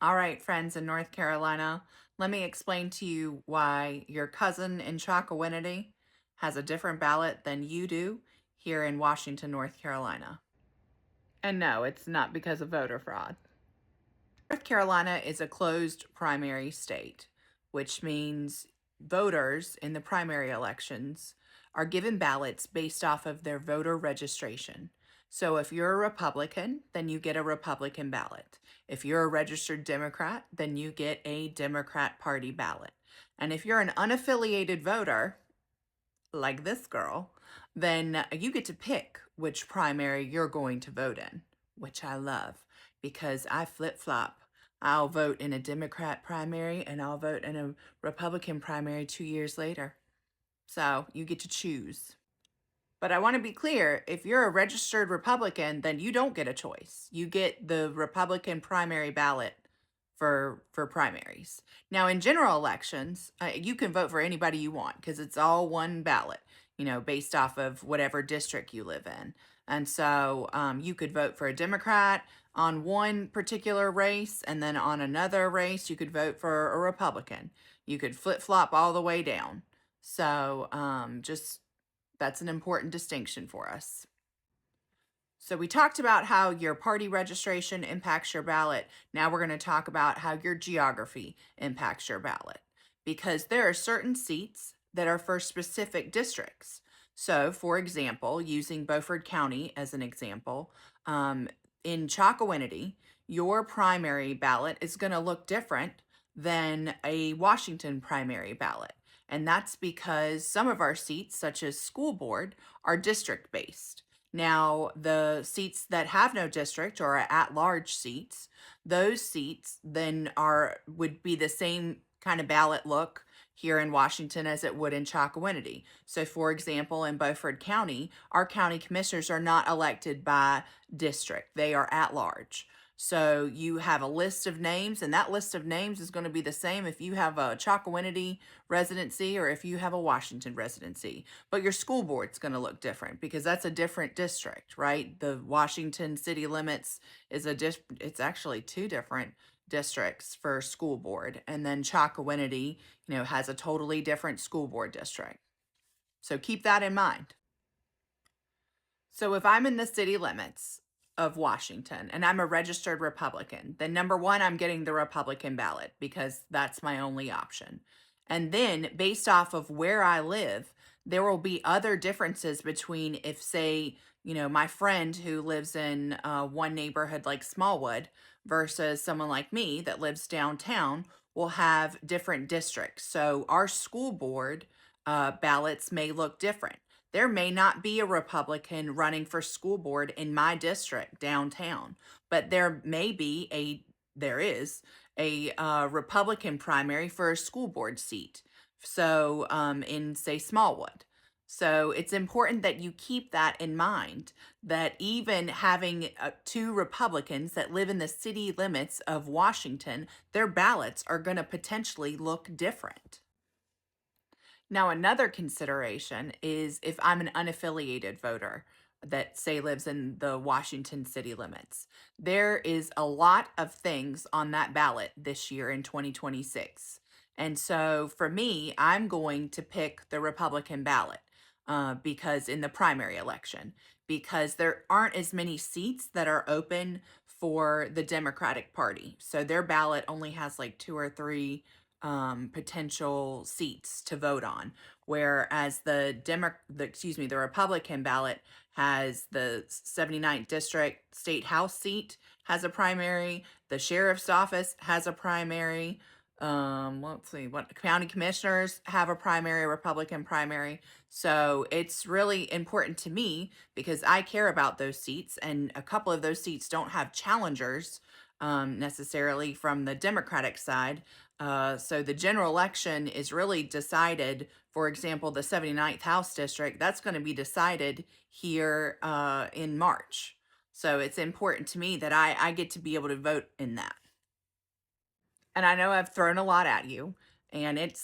All right, friends in North Carolina, let me explain to you why your cousin in Chocowinity has a different ballot than you do here in Washington, North Carolina. And no, it's not because of voter fraud. North Carolina is a closed primary state, which means voters in the primary elections are given ballots based off of their voter registration. So if you're a Republican, then you get a Republican ballot. If you're a registered Democrat, then you get a Democrat Party ballot. And if you're an unaffiliated voter, like this girl, then you get to pick which primary you're going to vote in, which I love because I flip flop. I'll vote in a Democrat primary and I'll vote in a Republican primary 2 years later. So you get to choose. But I want to be clear, if you're a registered Republican, then you don't get a choice. You get the Republican primary ballot for primaries. Now, in general elections, you can vote for anybody you want because it's all one ballot, based off of whatever district you live in. And so you could vote for a Democrat on one particular race, and then on another race, you could vote for a Republican. You could flip flop all the way down. So just that's an important distinction for us. So we talked about how your party registration impacts your ballot. Now we're going to talk about how your geography impacts your ballot, because there are certain seats that are for specific districts. So for example, using Beaufort County as an example, in Chocowinity, your primary ballot is going to look different than a Washington primary ballot. And that's because some of our seats, such as school board, are district based. Now, the seats that have no district or are at-large seats, those seats then would be the same kind of ballot look here in Washington as it would in Chocowinity. So, for example, in Beaufort County, our county commissioners are not elected by district. They are at-large. So you have a list of names, and that list of names is going to be the same if you have a Chocowinity residency or if you have a Washington residency. But your school board's going to look different because that's a different district, right? The Washington city limits is it's actually two different districts for school board. And then Chocowinity, has a totally different school board district. So keep that in mind. So if I'm in the city limits of Washington and I'm a registered Republican, then number one, I'm getting the Republican ballot because that's my only option. And then based off of where I live, there will be other differences between if, say, my friend who lives in one neighborhood like Smallwood versus someone like me that lives downtown will have different districts. So our school board ballots may look different. There may not be a Republican running for school board in my district downtown, but there is a Republican primary for a school board seat. So in, say, Smallwood. So it's important that you keep that in mind, that even having two Republicans that live in the city limits of Washington, their ballots are going to potentially look different. Now, another consideration is if I'm an unaffiliated voter that, say, lives in the Washington city limits. There is a lot of things on that ballot this year in 2026. And so for me, I'm going to pick the Republican ballot because in the primary election, because there aren't as many seats that are open for the Democratic Party. So their ballot only has like two or three potential seats to vote on, whereas the Republican ballot has the 79th district state house seat has a primary, the sheriff's office has a primary. Let's see, what county commissioners have a primary, Republican primary. So it's really important to me because I care about those seats, and a couple of those seats don't have challengers necessarily from the Democratic side. So the general election is really decided, for example, the 79th House District, that's going to be decided here in March. So it's important to me that I get to be able to vote in that. And I know I've thrown a lot at you, and it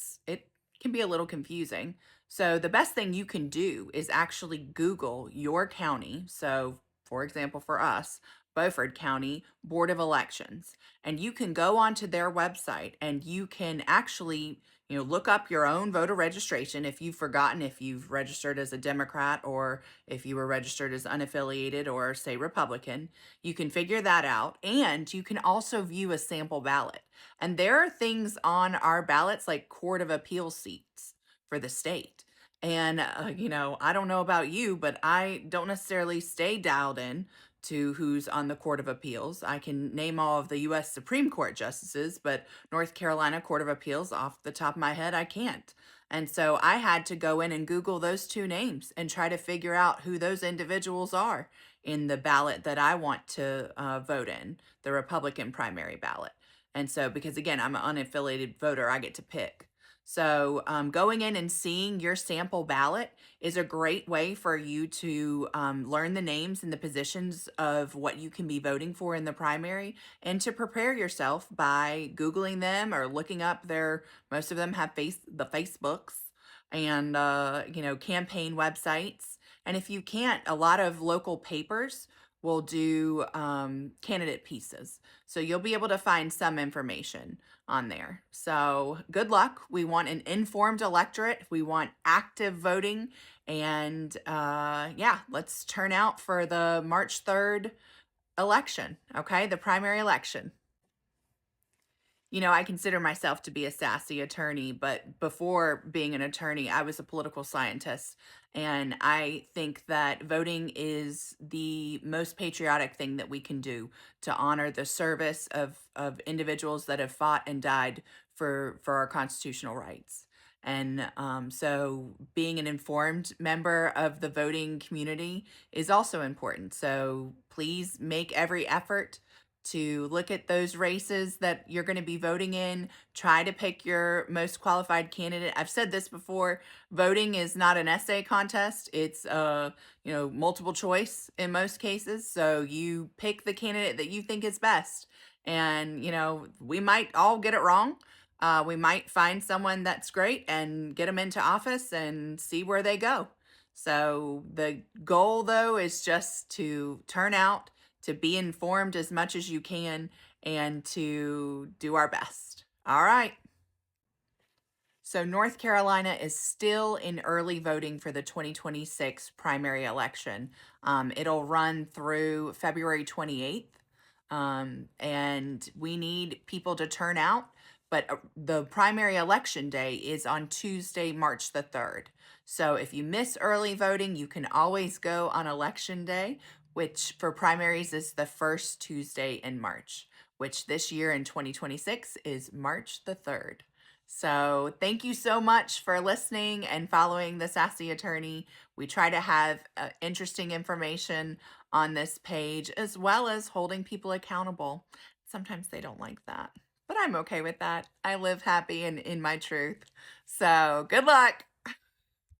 can be a little confusing. So the best thing you can do is actually Google your county. So for example, for us, Beaufort County Board of Elections. And you can go onto their website and you can actually, look up your own voter registration if you've forgotten if you've registered as a Democrat or if you were registered as unaffiliated or, say, Republican. You can figure that out. And you can also view a sample ballot. And there are things on our ballots like Court of Appeal seats for the state. And, I don't know about you, but I don't necessarily stay dialed in to who's on the Court of Appeals. I can name all of the U.S. Supreme Court justices, but North Carolina Court of Appeals, off the top of my head, I can't. And so I had to go in and Google those two names and try to figure out who those individuals are in the ballot that I want to vote in, the Republican primary ballot. And so, because again, I'm an unaffiliated voter, I get to pick. So, going in and seeing your sample ballot is a great way for you to learn the names and the positions of what you can be voting for in the primary, and to prepare yourself by Googling them or looking up most of them have the Facebooks and, campaign websites. And if you can't, a lot of local papers will do candidate pieces. So you'll be able to find some information on there. So good luck. We want an informed electorate. We want active voting. And yeah, let's turn out for the March 3rd election, okay? The primary election. I consider myself to be a sassy attorney, but before being an attorney, I was a political scientist. And I think that voting is the most patriotic thing that we can do to honor the service of individuals that have fought and died for our constitutional rights. And so being an informed member of the voting community is also important. So please make every effort to look at those races that you're going to be voting in. Try to pick your most qualified candidate. I've said this before, voting is not an essay contest. It's multiple choice in most cases. So you pick the candidate that you think is best. And, we might all get it wrong. We might find someone that's great and get them into office and see where they go. So the goal, though, is just to turn out, to be informed as much as you can, and to do our best. All right. So North Carolina is still in early voting for the 2026 primary election. It'll run through February 28th. And we need people to turn out, but the primary election day is on Tuesday, March the 3rd. So if you miss early voting, you can always go on election day, which for primaries is the first Tuesday in March, which this year in 2026 is March the 3rd. So thank you so much for listening and following the Sassy Attorney. We try to have interesting information on this page, as well as holding people accountable. Sometimes they don't like that, but I'm okay with that. I live happy and in my truth. So good luck.